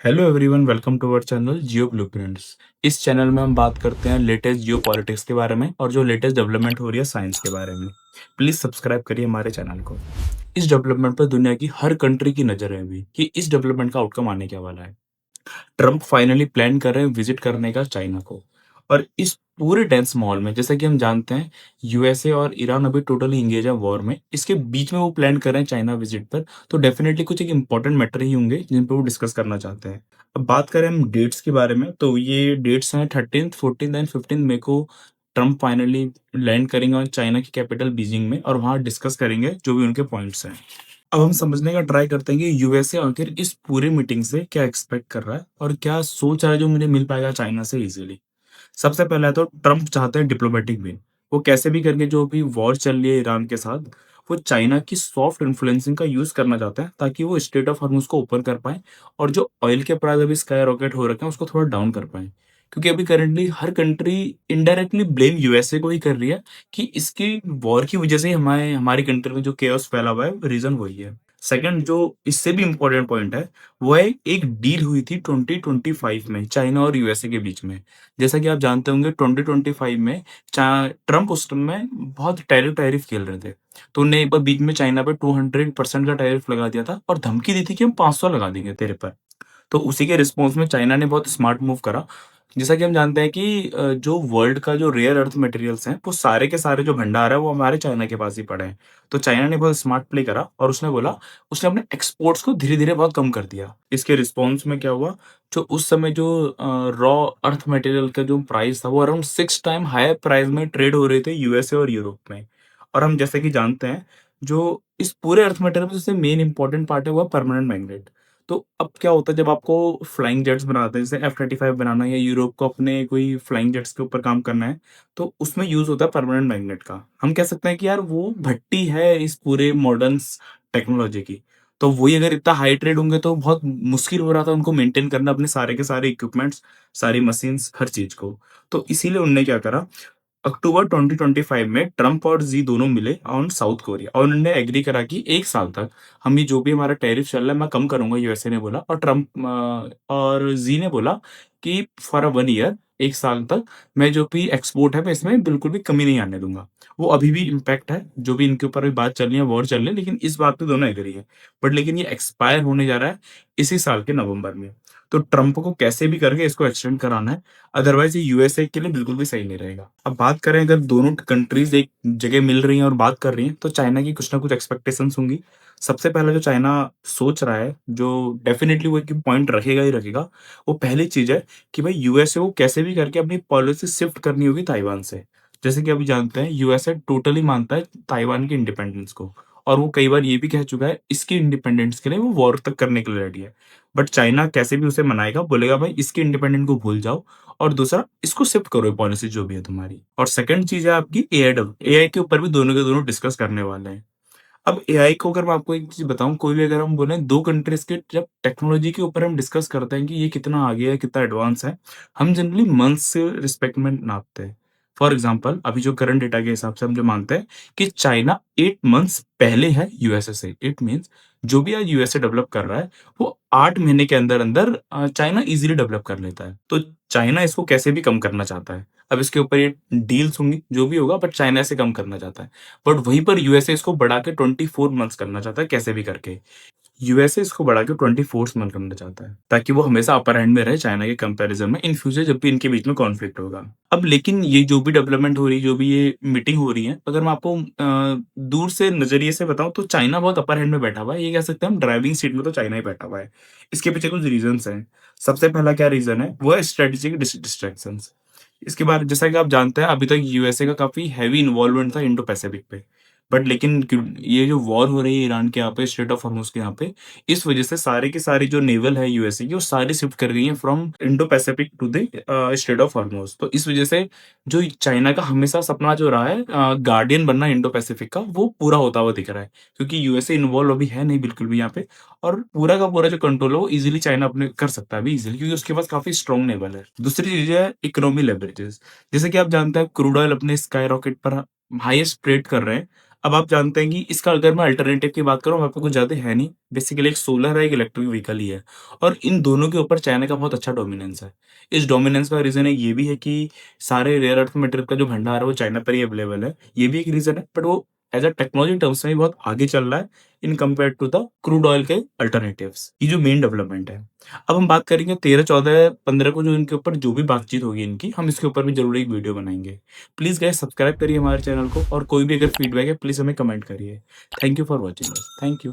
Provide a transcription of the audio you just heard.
Hello everyone, welcome to our channel Geo Blueprints. इस channel में हम बात करते हैं लेटेस्ट जियो पॉलिटिक्स के बारे में और जो लेटेस्ट डेवलपमेंट हो रही है साइंस के बारे में। प्लीज़ सब्सक्राइब करिए हमारे चैनल को। इस डेवलपमेंट पर दुनिया की हर कंट्री की नज़र है अभी कि इस डेवलपमेंट का आउटकम आने क्या वाला है। ट्रम्प फाइनली प्लान कर रहे हैं विजिट करने का चाइना को। और इस पूरे टेंस माहौल में जैसा कि हम जानते हैं यूएसए और ईरान अभी टोटली इंगेज है वॉर में। इसके बीच में वो प्लान कर रहे हैं चाइना विजिट पर, तो डेफिनेटली कुछ एक इंपॉर्टेंट मैटर ही होंगे जिन पे वो डिस्कस करना चाहते हैं। अब बात करें हम डेट्स के बारे में, तो ये डेट्स हैं 13th 14th एंड 15 मई को ट्रम्प फाइनली लैंड करेंगे और चाइना की कैपिटल बीजिंग में, और वहाँ डिस्कस करेंगे जो भी उनके पॉइंट्स हैं। अब हम समझने का ट्राई करते हैं कि यूएसए आखिर इस पूरी मीटिंग से क्या एक्सपेक्ट कर रहा है और क्या सोच रहा है जो मुझे मिल पाएगा चाइना से इजीली। सबसे पहला तो ट्रम्प चाहते हैं डिप्लोमेटिक विन। वो कैसे भी करके जो भी वॉर चल रही है ईरान के साथ, वो चाइना की सॉफ्ट इन्फ्लुएंसिंग का यूज करना चाहते हैं ताकि वो स्ट्रेट ऑफ हॉर्मुज को ओपन कर पाए और जो ऑयल के प्राइस अभी स्काई रॉकेट हो रखे हैं उसको थोड़ा डाउन कर पाए। क्योंकि अभी करंटली हर कंट्री इनडायरेक्टली ब्लेम यूएसए को ही कर रही है कि इसकी वॉर की वजह से ही हमारे हमारी कंट्री में जो केओस फैला हुआ है रीजन वही है। सेकंड जो इससे भी इम्पोर्टेंट पॉइंट है, वो है एक डील हुई थी 2025 में चाइना और यूएसए के बीच में। जैसा कि आप जानते होंगे 2025 में ट्रम्प उस टाइम में बहुत टैरिफ टैरिफ खेल रहे थे। तो उनने एक बार बीच में चाइना पे 200% का टैरिफ लगा दिया था और धमकी दी थी कि हम 500 लगा देंगे तेरे पर। तो उसी के रिस्पॉन्स में चाइना ने बहुत स्मार्ट मूव करा। जैसा कि हम जानते हैं कि जो वर्ल्ड का जो रेयर अर्थ मटेरियल्स हैं वो सारे के सारे जो भंडार है वो हमारे चाइना के पास ही पड़े हैं। तो चाइना ने बहुत स्मार्ट प्ले करा और उसने बोला, उसने अपने एक्सपोर्ट्स को धीरे धीरे बहुत कम कर दिया। इसके रिस्पॉन्स में क्या हुआ, जो उस समय जो रॉ अर्थ मटेरियल का जो प्राइस था वो अराउंड 6 टाइम हायर प्राइस में ट्रेड हो रहे थे यूएसए और यूरोप में। और हम जैसे कि जानते हैं, जो इस पूरे अर्थ मटेरियल में सबसे मेन इंपॉर्टेंट पार्ट है वो परमानेंट मैग्नेट। तो अब क्या होता है जब आपको फ्लाइंग जेट्स बनाते हैं, जैसे F-35 बनाना है या यूरोप को अपने कोई फ्लाइंग जेट्स के ऊपर काम करना है, तो उसमें यूज़ होता है परमानेंट मैग्नेट का। हम कह सकते हैं कि यार वो भट्टी है इस पूरे मॉडर्न टेक्नोलॉजी की। तो वही अगर इतना हाई ट्रेड होंगे तो बहुत मुश्किल हो रहा था उनको मेंटेन करना अपने सारे के सारे इक्विपमेंट्स, सारी मशीन्स, हर चीज़ को। तो इसीलिए उन्होंने क्या करा, अक्टूबर 2025 में ट्रम्प और जी दोनों मिले ऑन साउथ कोरिया और उन्होंने एग्री करा कि 1 साल तक हम ये जो भी हमारा टैरिफ चल रहा है मैं कम करूंगा, यूएसए ने बोला। और ट्रम्प और जी ने बोला कि फॉर 1 ईयर, 1 साल तक मैं जो भी एक्सपोर्ट है मैं इसमें बिल्कुल भी कमी नहीं आने दूंगा। वो अभी भी इम्पैक्ट है, जो भी इनके ऊपर अभी बात चल रही है, वॉर चल रही है, लेकिन इस बात पे दोनों एग्री है। बट लेकिन ये एक्सपायर होने जा रहा है इसी साल के नवंबर में। तो ट्रम्प को कैसे भी करके इसको एक्सटेंड कराना है, अदरवाइज ये यूएसए के लिए बिल्कुल भी सही नहीं रहेगा। अब बात करें अगर दोनों कंट्रीज एक जगह मिल रही हैं और बात कर रही हैं, तो चाइना की कुछ ना कुछ एक्सपेक्टेशंस होंगी। सबसे पहला जो चाइना सोच रहा है, जो डेफिनेटली वो एक पॉइंट रखेगा ही रखेगा, वो पहली चीज है कि भाई यूएसए को कैसे भी करके अपनी पॉलिसी शिफ्ट करनी होगी ताइवान से। जैसे कि अभी जानते हैं यूएसए टोटली मानता है ताइवान की इंडिपेंडेंस को, और वो कई बार ये भी कह चुका है इसकी इंडिपेंडेंस के लिए वो वॉर तक करने के लिए रेडी है। बट चाइना कैसे भी उसे मनाएगा, बोलेगा भाई इसकी इंडिपेंडेंस को भूल जाओ, और दूसरा इसको शिफ्ट करो पॉलिसी जो भी है तुम्हारी। और सेकंड चीज है आपकी एआई के ऊपर भी दोनों के दोनों डिस्कस करने वाले हैं। अब एआई को अगर मैं आपको एक चीज बताऊं, कोई भी अगर हम बोले दो कंट्रीज के जब टेक्नोलॉजी के ऊपर हम डिस्कस करते हैं कि ये कितना आगे है कितना एडवांस है, हम जनरली मंथ्स से रिस्पेक्ट में नापते हैं। फॉर एग्जाम्पल अभी जो करंट डेटा के हिसाब से हम जो मानते हैं कि चाइना 8 मंथ्स पहले है यूएसए से। इट मीन्स जो भी आज यूएसए डेवलप कर रहा है वो 8 महीने के अंदर अंदर चाइना इजीली डेवलप कर लेता है। तो चाइना इसको कैसे भी कम करना चाहता है। अब इसके ऊपर ये डील्स होंगी जो भी होगा, बट चाइना इसे कम करना चाहता है। बट वहीं पर यूएसए इसको बढ़ा के 24 मंथ्स करना चाहता है कैसे भी करके। यूएसए इसको बढ़ा के 24 मंथ करना चाहता है ताकि वो हमेशा अपर हैंड में रहे चाइना के कंपैरिजन में इन फ्यूचर जब भी इनके बीच में कॉन्फ्लिक्ट होगा। अब लेकिन ये जो भी डेवलपमेंट हो रही है, जो भी ये मीटिंग हो रही है, अगर मैं आपको दूर से नजरिए से बताऊं तो चाइना बहुत अपर हैंड में बैठा हुआ है। ये कह सकते हैं हम ड्राइविंग सीट में तो चाइना ही बैठा हुआ है। इसके पीछे कुछ रीजंस हैं। सबसे पहला क्या रीजन है, वो है स्ट्रेटेजिक डिस्ट्रैक्शंस। इसके बाद जैसा कि आप जानते हैं अभी तक यूएसए का काफी हैवी इन्वॉल्वमेंट था इंडो पैसिफिक पे। बट लेकिन ये जो वॉर हो रही है ईरान के यहाँ पे, स्ट्रेट ऑफ हॉर्मुज के यहाँ पे, इस वजह से सारी की सारी जो नेवल है यूएसए की वो सारी शिफ्ट कर गई है from Indo Pacific to the Strait of Hormuz. तो इस वजह से जो चाइना का हमेशा सपना जो रहा है गार्डियन बनना इंडो पैसिफिक का, वो पूरा होता हुआ दिख रहा है। क्योंकि यूएसए इन्वॉल्व अभी है नहीं बिल्कुल भी यहाँ पे, और पूरा का पूरा जो कंट्रोल है वो इजीली चाइना अपने कर सकता है अभी इजीली, क्योंकि उसके पास काफी स्ट्रॉन्ग नेवल है। दूसरी चीज है इकोनॉमी लेवरेजेस। जैसे कि आप जानते हैं क्रूड ऑयल अपने स्काई रॉकेट पर हाईएस्ट ट्रेड कर रहे हैं। अब आप जानते हैं कि इसका अगर मैं अल्टरनेटिव की बात करूँ, वहाँ पे कुछ ज़्यादा है नहीं। बेसिकली एक सोलर है, एक इलेक्ट्रिक व्हीकल ही है और इन दोनों के ऊपर चाइना का बहुत अच्छा डोमिनेंस है। इस डोमिनेंस का रीज़न एक ये भी है कि सारे रेयर अर्थ मेटेरियल का जो भंडार है, वो चाइना पर ही अवेलेबल है। ये भी एक रीज़न है, बट वो एज़ अ टेक्नोलॉजी टर्म्स में भी बहुत आगे चल रहा है in compare to the crude oil के अल्टरनेटिव्स। ये जो मेन डेवलपमेंट है। अब हम बात करेंगे 13, 14, 15 को जो इनके ऊपर जो भी बातचीत होगी इनकी, हम इसके ऊपर भी ज़रूर एक वीडियो बनाएँगे। प्लीज़ गाइस सब्सक्राइब करिए हमारे चैनल को और कोई भी अगर फीडबैक है प्लीज़ हमें कमेंट करिए। Thank you for watching us. Thank you.